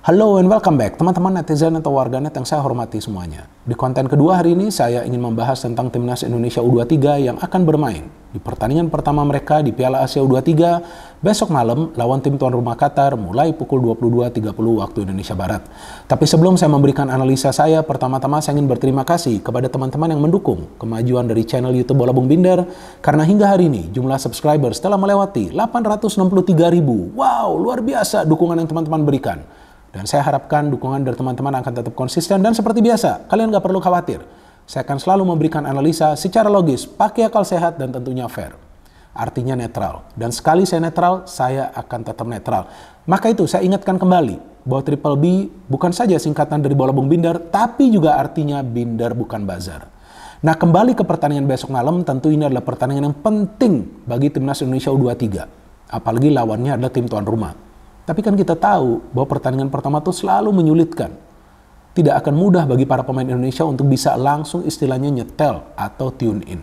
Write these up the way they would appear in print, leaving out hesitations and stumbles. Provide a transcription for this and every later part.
Halo and welcome back teman-teman netizen atau warganet yang saya hormati semuanya. Di konten kedua hari ini saya ingin membahas tentang Timnas Indonesia U23 yang akan bermain di pertandingan pertama mereka di Piala Asia U23 besok malam lawan tim tuan rumah Qatar mulai pukul 22.30 waktu Indonesia Barat. Tapi sebelum saya memberikan analisa saya, pertama-tama saya ingin berterima kasih kepada teman-teman yang mendukung kemajuan dari channel YouTube Bola Bung Binder karena hingga hari ini jumlah subscribers telah melewati 863.000. Wow, luar biasa dukungan yang teman-teman berikan. Dan saya harapkan dukungan dari teman-teman akan tetap konsisten dan seperti biasa, kalian gak perlu khawatir. Saya akan selalu memberikan analisa secara logis, pakai akal sehat dan tentunya fair. Artinya netral. Dan sekali saya netral, saya akan tetap netral. Maka itu saya ingatkan kembali bahwa Triple B bukan saja singkatan dari Bola Bung Binder, tapi juga artinya Binder bukan bazar. Nah, kembali ke pertandingan besok malam, tentu ini adalah pertandingan yang penting bagi Timnas Indonesia U23. Apalagi lawannya adalah tim tuan rumah. Tapi kan kita tahu bahwa pertandingan pertama itu selalu menyulitkan. Tidak akan mudah bagi para pemain Indonesia untuk bisa langsung istilahnya nyetel atau tune in.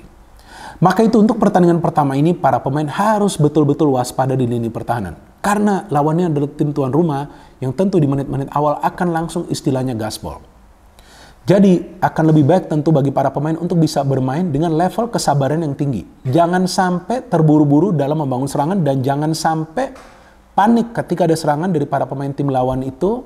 Maka itu untuk pertandingan pertama ini para pemain harus betul-betul waspada di lini pertahanan. Karena lawannya adalah tim tuan rumah yang tentu di menit-menit awal akan langsung istilahnya gaspol. Jadi akan lebih baik tentu bagi para pemain untuk bisa bermain dengan level kesabaran yang tinggi. Jangan sampai terburu-buru dalam membangun serangan dan jangan sampai panik ketika ada serangan dari para pemain tim lawan itu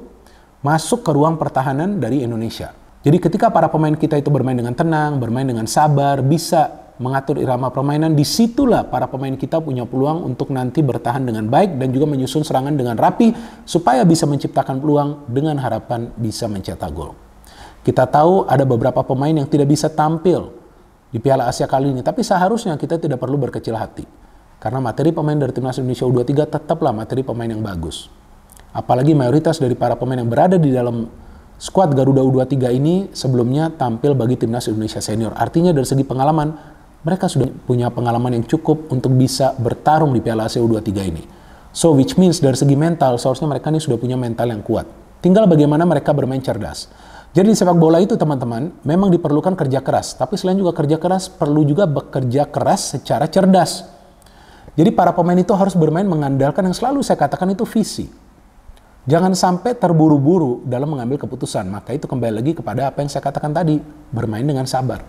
masuk ke ruang pertahanan dari Indonesia. Jadi ketika para pemain kita itu bermain dengan tenang, bermain dengan sabar, bisa mengatur irama permainan, disitulah para pemain kita punya peluang untuk nanti bertahan dengan baik dan juga menyusun serangan dengan rapi supaya bisa menciptakan peluang dengan harapan bisa mencetak gol. Kita tahu ada beberapa pemain yang tidak bisa tampil di Piala Asia kali ini, tapi seharusnya kita tidak perlu berkecil hati. Karena materi pemain dari Timnas Indonesia U23 tetaplah materi pemain yang bagus. Apalagi mayoritas dari para pemain yang berada di dalam skuad Garuda U23 ini sebelumnya tampil bagi Timnas Indonesia Senior. Artinya dari segi pengalaman, mereka sudah punya pengalaman yang cukup untuk bisa bertarung di Piala Asia U23 ini. So which means dari segi mental, seharusnya mereka ini sudah punya mental yang kuat. Tinggal bagaimana mereka bermain cerdas. Jadi di sepak bola itu teman-teman, memang diperlukan kerja keras. Tapi selain juga kerja keras, perlu juga bekerja keras secara cerdas. Jadi para pemain itu harus bermain mengandalkan yang selalu saya katakan itu visi. Jangan sampai terburu-buru dalam mengambil keputusan. Maka itu kembali lagi kepada apa yang saya katakan tadi. Bermain dengan sabar.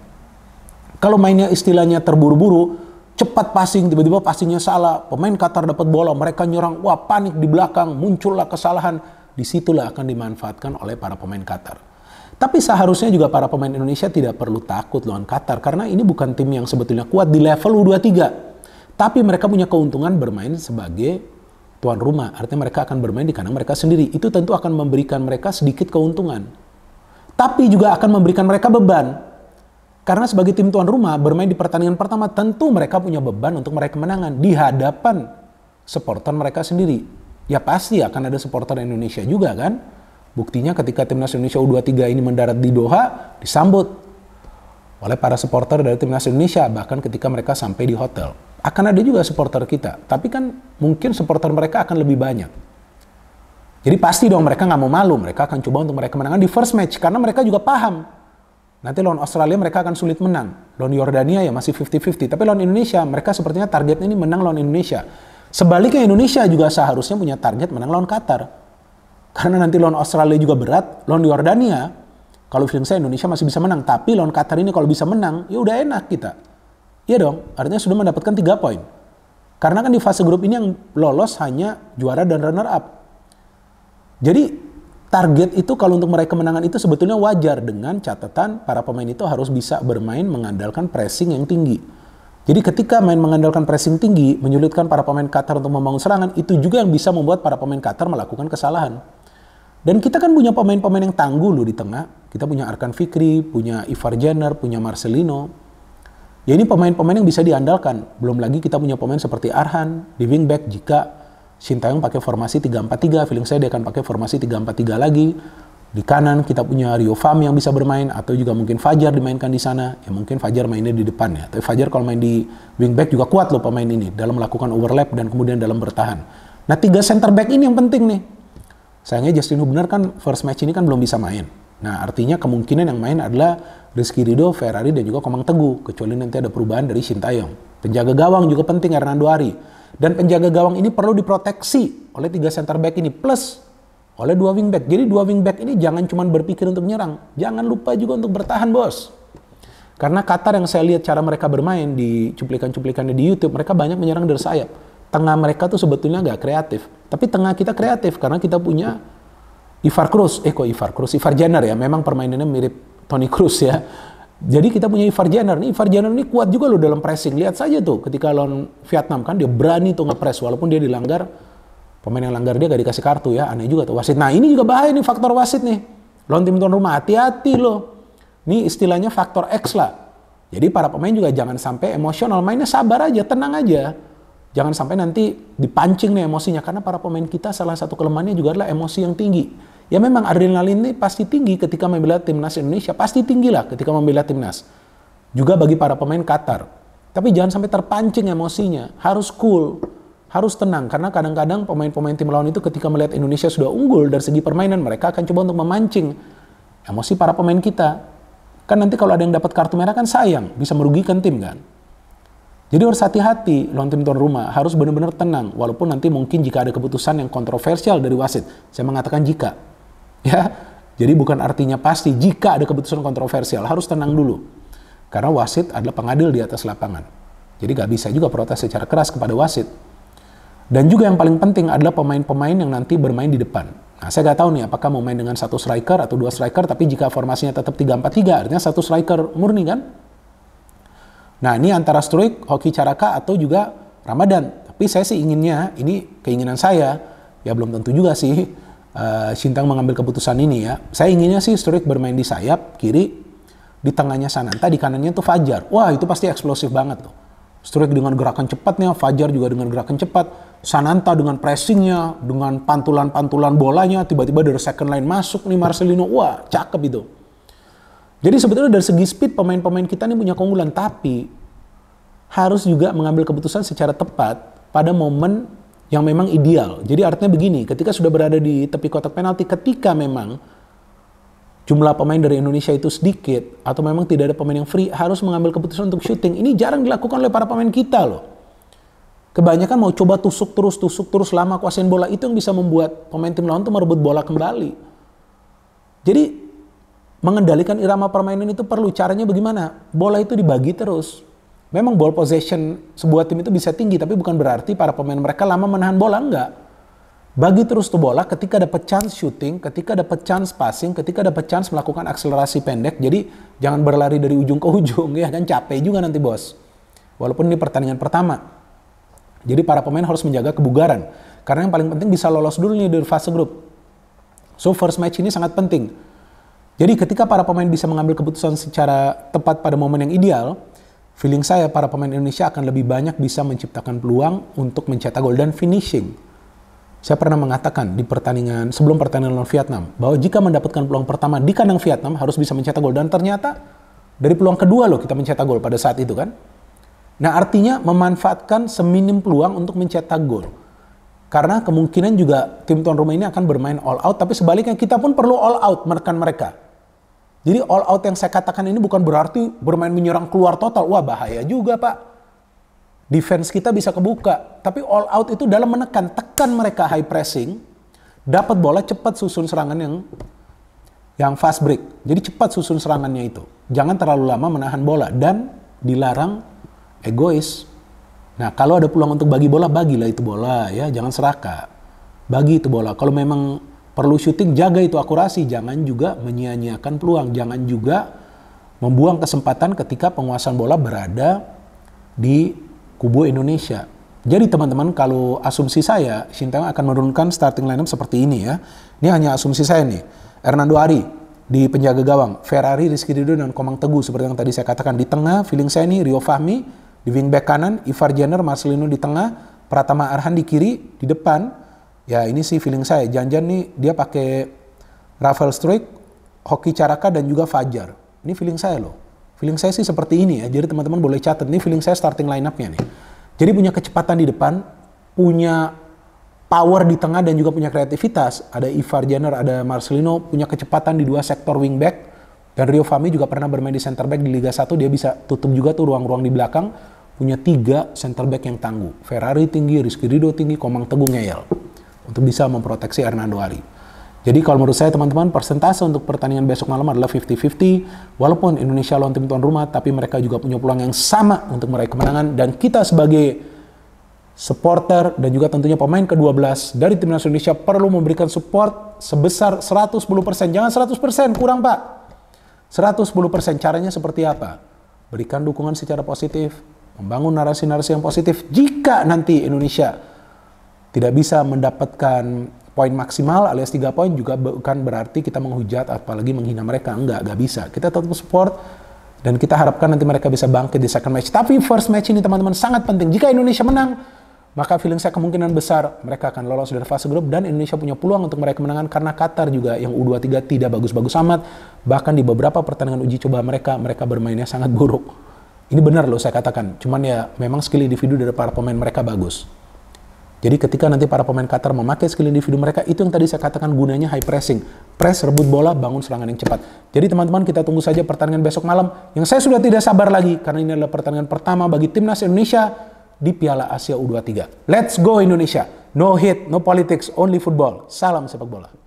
Kalau mainnya istilahnya terburu-buru, cepat passing, tiba-tiba passingnya salah. Pemain Qatar dapat bola, mereka nyerang, wah panik di belakang, muncullah kesalahan. Disitulah akan dimanfaatkan oleh para pemain Qatar. Tapi seharusnya juga para pemain Indonesia tidak perlu takut lawan Qatar. Karena ini bukan tim yang sebetulnya kuat di level U23. Tapi mereka punya keuntungan bermain sebagai tuan rumah. Artinya mereka akan bermain di kandang mereka sendiri. Itu tentu akan memberikan mereka sedikit keuntungan. Tapi juga akan memberikan mereka beban. Karena sebagai tim tuan rumah bermain di pertandingan pertama tentu mereka punya beban untuk meraih kemenangan di hadapan supporter mereka sendiri. Ya pasti akan ada supporter Indonesia juga kan. Buktinya ketika Timnas Indonesia U23 ini mendarat di Doha disambut oleh para supporter dari Timnas Indonesia. Bahkan ketika mereka sampai di hotel. Akan ada juga supporter kita, tapi kan mungkin supporter mereka akan lebih banyak. Jadi pasti dong mereka nggak mau malu, mereka akan coba untuk meraih kemenangan di first match, karena mereka juga paham. Nanti lawan Australia mereka akan sulit menang, lawan Yordania ya masih 50-50, tapi lawan Indonesia mereka sepertinya targetnya ini menang lawan Indonesia. Sebaliknya Indonesia juga seharusnya punya target menang lawan Qatar. Karena nanti lawan Australia juga berat, lawan Yordania, kalau feeling saya Indonesia masih bisa menang, tapi lawan Qatar ini kalau bisa menang, ya udah enak kita. Iya dong, artinya sudah mendapatkan 3 poin. Karena kan di fase grup ini yang lolos hanya juara dan runner up. Jadi target itu kalau untuk meraih kemenangan itu sebetulnya wajar dengan catatan para pemain itu harus bisa bermain mengandalkan pressing yang tinggi. Jadi ketika main mengandalkan pressing tinggi, menyulitkan para pemain Qatar untuk membangun serangan, itu juga yang bisa membuat para pemain Qatar melakukan kesalahan. Dan kita kan punya pemain-pemain yang tangguh loh di tengah. Kita punya Arkan Fikri, punya Ivar Jenner, punya Marcelino. Ya ini pemain-pemain yang bisa diandalkan. Belum lagi kita punya pemain seperti Arhan di wingback jika Sintayong pakai formasi 3-4-3. Feeling saya dia akan pakai formasi 3-4-3 lagi. Di kanan kita punya Rio Fam yang bisa bermain. Atau juga mungkin Fajar dimainkan di sana. Ya mungkin Fajar mainnya di depan ya. Tapi Fajar kalau main di wingback juga kuat loh pemain ini. Dalam melakukan overlap dan kemudian dalam bertahan. Nah 3 center back ini yang penting nih. Sayangnya Justin Hubner kan first match ini kan belum bisa main. Nah artinya kemungkinan yang main adalah Rizky Ridho, Ferrari, dan juga Komang Teguh. Kecuali nanti ada perubahan dari Sintayong. Penjaga gawang juga penting Hernando Ari. Dan penjaga gawang ini perlu diproteksi oleh 3 center back ini. Plus oleh dua wingback. Jadi dua wingback ini jangan cuma berpikir untuk menyerang, jangan lupa juga untuk bertahan, bos. Karena Qatar yang saya lihat cara mereka bermain di cuplikan-cuplikannya di YouTube, mereka banyak menyerang dari sayap. Tengah mereka tuh sebetulnya nggak kreatif, tapi tengah kita kreatif karena kita punya Ivar Jenner ya, memang permainannya mirip Toni Kroos ya. Jadi kita punya Ivar Jenner ini kuat juga loh dalam pressing. Lihat saja tuh ketika lawan Vietnam kan dia berani tuh nge-press walaupun dia dilanggar, pemain yang langgar dia gak dikasih kartu ya, aneh juga tuh wasit. Nah ini juga bahaya nih faktor wasit nih. Lawan tim tuan rumah hati-hati loh. Ini istilahnya faktor X lah. Jadi para pemain juga jangan sampai emosional, mainnya sabar aja, tenang aja. Jangan sampai nanti dipancing nih emosinya, karena para pemain kita salah satu kelemahannya juga adalah emosi yang tinggi. Ya memang adrenalin ini pasti tinggi ketika membela timnas Indonesia, pasti tinggi lah ketika membela timnas. Juga bagi para pemain Qatar. Tapi jangan sampai terpancing emosinya, harus cool, harus tenang. Karena kadang-kadang pemain-pemain tim lawan itu ketika melihat Indonesia sudah unggul dari segi permainan, mereka akan coba untuk memancing emosi para pemain kita. Kan nanti kalau ada yang dapat kartu merah kan sayang, bisa merugikan tim kan. Jadi harus hati-hati lawan tim tuan rumah, harus benar-benar tenang. Walaupun nanti mungkin jika ada keputusan yang kontroversial dari wasit, saya mengatakan jika, ya. Jadi bukan artinya pasti. Jika ada keputusan kontroversial, harus tenang dulu. Karena wasit adalah pengadil di atas lapangan. Jadi gak bisa juga protes secara keras kepada wasit. Dan juga yang paling penting adalah pemain-pemain yang nanti bermain di depan. Nah, saya gak tahu nih apakah mau main dengan satu striker atau dua striker, tapi jika formasinya tetap 3-4-3, artinya satu striker murni kan? Nah ini antara Struijk, Hoki Caraka atau juga Ramadan. Tapi saya sih inginnya, ini keinginan saya, ya belum tentu juga sih Sintang mengambil keputusan ini ya. Saya inginnya sih Struijk bermain di sayap, kiri, di tengahnya Sananta, di kanannya tuh Fajar. Wah itu pasti eksplosif banget tuh. Struijk dengan gerakan cepatnya, Fajar juga dengan gerakan cepat. Sananta dengan pressingnya, dengan pantulan-pantulan bolanya, tiba-tiba dari second line masuk nih Marcelino. Wah cakep itu. Jadi sebetulnya dari segi speed pemain-pemain kita ini punya keunggulan, tapi harus juga mengambil keputusan secara tepat pada momen yang memang ideal. Jadi artinya begini, ketika sudah berada di tepi kotak penalti, ketika memang jumlah pemain dari Indonesia itu sedikit atau memang tidak ada pemain yang free, harus mengambil keputusan untuk shooting. Ini jarang dilakukan oleh para pemain kita loh. Kebanyakan mau coba tusuk terus lama kuasain bola, itu yang bisa membuat pemain tim lawan itu merebut bola kembali. Jadi mengendalikan irama permainan itu perlu. Caranya bagaimana? Bola itu dibagi terus. Memang ball possession sebuah tim itu bisa tinggi, tapi bukan berarti para pemain mereka lama menahan bola, enggak. Bagi terus tuh bola, ketika dapat chance shooting, ketika dapat chance passing, ketika dapat chance melakukan akselerasi pendek. Jadi jangan berlari dari ujung ke ujung, ya kan capek juga nanti bos. Walaupun ini pertandingan pertama. Jadi para pemain harus menjaga kebugaran. Karena yang paling penting bisa lolos dulu nih dari fase grup. So first match ini sangat penting. Jadi ketika para pemain bisa mengambil keputusan secara tepat pada momen yang ideal, feeling saya para pemain Indonesia akan lebih banyak bisa menciptakan peluang untuk mencetak gol dan finishing. Saya pernah mengatakan di pertandingan, sebelum pertandingan lawan Vietnam, bahwa jika mendapatkan peluang pertama di kandang Vietnam harus bisa mencetak gol, dan ternyata dari peluang kedua loh kita mencetak gol pada saat itu kan. Nah artinya memanfaatkan seminim peluang untuk mencetak gol. Karena kemungkinan juga tim tuan rumah ini akan bermain all out, tapi sebaliknya kita pun perlu all out menekan mereka. Jadi all out yang saya katakan ini bukan berarti bermain menyerang keluar total. Wah bahaya juga pak. Defense kita bisa kebuka. Tapi all out itu dalam menekan. Tekan mereka high pressing. Dapat bola cepat susun serangan yang fast break. Jadi cepat susun serangannya itu. Jangan terlalu lama menahan bola. Dan dilarang egois. Nah kalau ada peluang untuk bagi bola, bagilah itu bola ya. Jangan serakah. Bagi itu bola. Kalau memang perlu syuting, jaga itu akurasi. Jangan juga menyia-nyiakan peluang. Jangan juga membuang kesempatan ketika penguasaan bola berada di kubu Indonesia. Jadi teman-teman, kalau asumsi saya, Sintayong akan menurunkan starting lineup seperti ini ya. Ini hanya asumsi saya nih. Hernando Ari di penjaga gawang, Ferrari, Rizky Ridho, dan Komang Teguh. Seperti yang tadi saya katakan, di tengah feeling saya nih Rio Fahmi, di wingback kanan, Ivar Jenner, Marcelino di tengah, Pratama Arhan di kiri, di depan. Ya ini sih feeling saya, jangan-jangan nih dia pakai Rafael Struijk, Hoki Caraka, dan juga Fajar. Ini feeling saya loh. Feeling saya sih seperti ini ya, jadi teman-teman boleh catat. Ini feeling saya starting line-up-nya nih. Jadi punya kecepatan di depan, punya power di tengah, dan juga punya kreativitas. Ada Ivar Jenner, ada Marcelino, punya kecepatan di dua sektor wingback. Dan Rio Fahmi juga pernah bermain di center back di Liga 1, dia bisa tutup juga tuh ruang-ruang di belakang. Punya 3 center back yang tangguh. Ferrari tinggi, Rizky Ridho tinggi, Komang Teguh ngeyel. Untuk bisa memproteksi Hernando Ari. Jadi kalau menurut saya teman-teman, persentase untuk pertandingan besok malam adalah 50-50. Walaupun Indonesia lawan tim tuan rumah, tapi mereka juga punya peluang yang sama untuk meraih kemenangan. Dan kita sebagai supporter dan juga tentunya pemain ke-12 dari Timnas Indonesia perlu memberikan support sebesar 110%. Jangan 100%, kurang Pak. 110%. Caranya seperti apa? Berikan dukungan secara positif, membangun narasi-narasi yang positif. Jika nanti Indonesia tidak bisa mendapatkan poin maksimal alias 3 poin, juga bukan berarti kita menghujat apalagi menghina mereka. Enggak bisa. Kita tetap support dan kita harapkan nanti mereka bisa bangkit di second match. Tapi first match ini teman-teman sangat penting. Jika Indonesia menang, maka feeling saya kemungkinan besar mereka akan lolos dari fase grup dan Indonesia punya peluang untuk meraih kemenangan karena Qatar juga yang U23 tidak bagus-bagus amat. Bahkan di beberapa pertandingan uji coba mereka bermainnya sangat buruk. Ini benar loh saya katakan. Cuman ya memang skill individu dari para pemain mereka bagus. Jadi ketika nanti para pemain Qatar memakai skill individu mereka, itu yang tadi saya katakan gunanya high pressing. Press, rebut bola, bangun serangan yang cepat. Jadi teman-teman kita tunggu saja pertandingan besok malam. Yang saya sudah tidak sabar lagi, karena ini adalah pertandingan pertama bagi Timnas Indonesia di Piala Asia U23. Let's go Indonesia. No hate, no politics, only football. Salam sepak bola.